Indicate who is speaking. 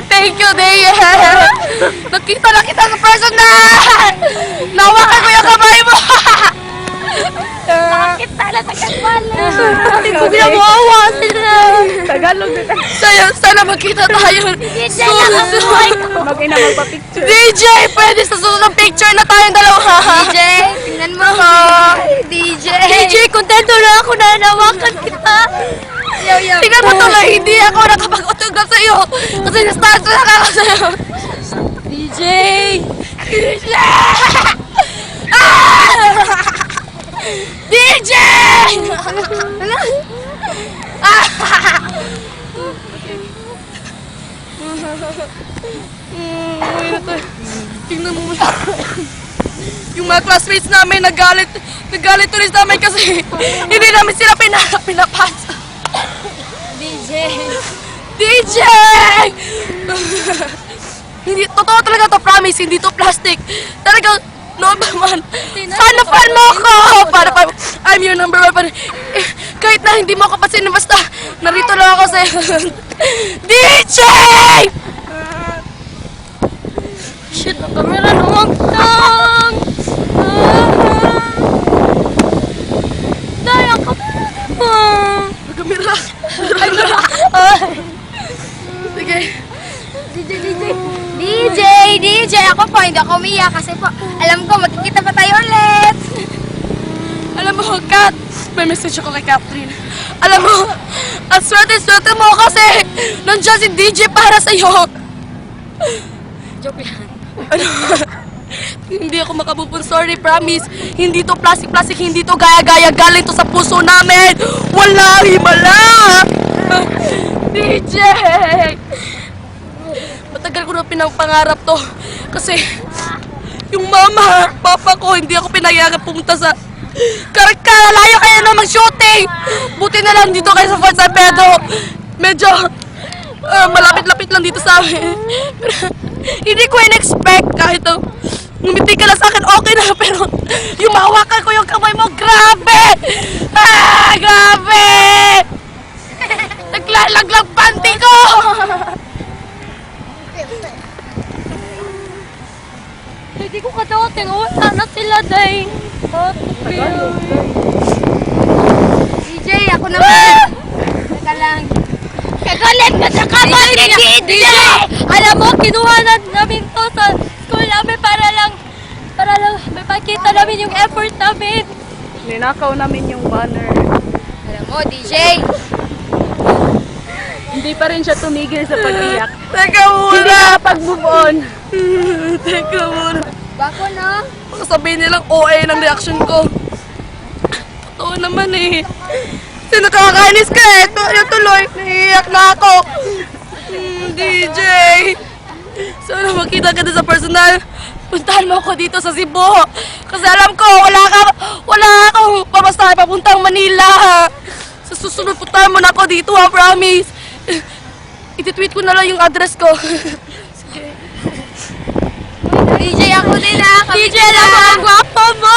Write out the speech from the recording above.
Speaker 1: Thank you, Dea. Nakita na kita sa personal. Nawakan ko yung kamay mo.
Speaker 2: Kita na tagal-bala.
Speaker 1: Hindi mo awa sila.
Speaker 3: Tagalog na tayo.
Speaker 1: Sana magkita tayo.
Speaker 3: Mag-ina magpa-picture.
Speaker 1: DJ, pwede sa susunod picture na tayong dalawa.
Speaker 2: DJ, tingnan mo ako. DJ.
Speaker 1: DJ, kontento na ako na nawakan kita. Tingnan mo tuloy, hindi ako nakapag-autograph sa'yo. Kasi na-starstruck ako sa'yo. DJ! DJ! DJ! Tingnan mo. Yung mga classmates namin nagalit tuloy sa amin kasi hindi namin sila pinapasa.
Speaker 2: DJ.
Speaker 1: DJ! Hindi, totoo talaga to, promise, hindi to plastic. Talaga, no man. Sana fan mo ako! I'm your number one fan. Kahit na hindi mo ako pansinin, basta narito lang ako sa'yo. DJ! Shit, ang kamera lumagtang! Dahil ang kamera! Kamera! Sige.
Speaker 2: DJ, ako po, hindi ako umiyak kasi po, alam ko, magkikita pa tayo ulit.
Speaker 1: Alam mo, Kat, may message ako kay Catherine. Alam mo, ang swerte-swerte mo kasi nandiyan si DJ para sa'yo.
Speaker 2: Joke yan.
Speaker 1: Ano? Hindi ako makabubun, sorry, promise. Hindi to plastic-plastic, hindi to gaya-gaya, galing to sa puso namin. Wala, himala! DJ! Matagal ko na pinangpangarap to. Kasi, yung mama, papa ko, hindi ako pinayagan pumunta sa Karkara. Layo kayo na mag-shooting! Buti na lang dito kayo sa Fort San Pedro. Medyo, malapit-lapit lang dito sa amin. Pero, hindi ko in-expect kahit ngumiti ka na sa akin, okay na, pero yung mahawakan ko yung kamay mo, grabe! Grabe! Naglalaglag panty ko! Hindi ko kadating, wala na sila, day.
Speaker 2: DJ, ako naman. Teka lang.
Speaker 1: Kagalit ka sa kamay niya! DJ! Alam mo, kinuha na namin to sa school namin para lang may pakita namin yung effort namin.
Speaker 3: Ninakaw namin yung banner.
Speaker 2: Alam mo, DJ.
Speaker 3: Hindi pa rin siya tumigil sa pag-iyak.
Speaker 1: Teka muna!
Speaker 3: Hindi nakapag-move on.
Speaker 1: Teka muna.
Speaker 2: Bako na.
Speaker 1: Baka sabihin nilang OA ng reaction ko. Totoo naman eh. Kasi nakakainis ka eh. Yung tuloy, naiiyak na ako. DJ! Sana makita ka din sa personal. Puntahan mo ako dito sa Cebu. Kasi alam ko, wala akong pamasahe papuntang Manila. Sa susunod, puntahan mo na ako dito ha, promise. Iti-tweet ko na lang yung address ko. Sige.
Speaker 2: DJ, ako din ha.
Speaker 1: DJ, alam mo, ang gwapo mo!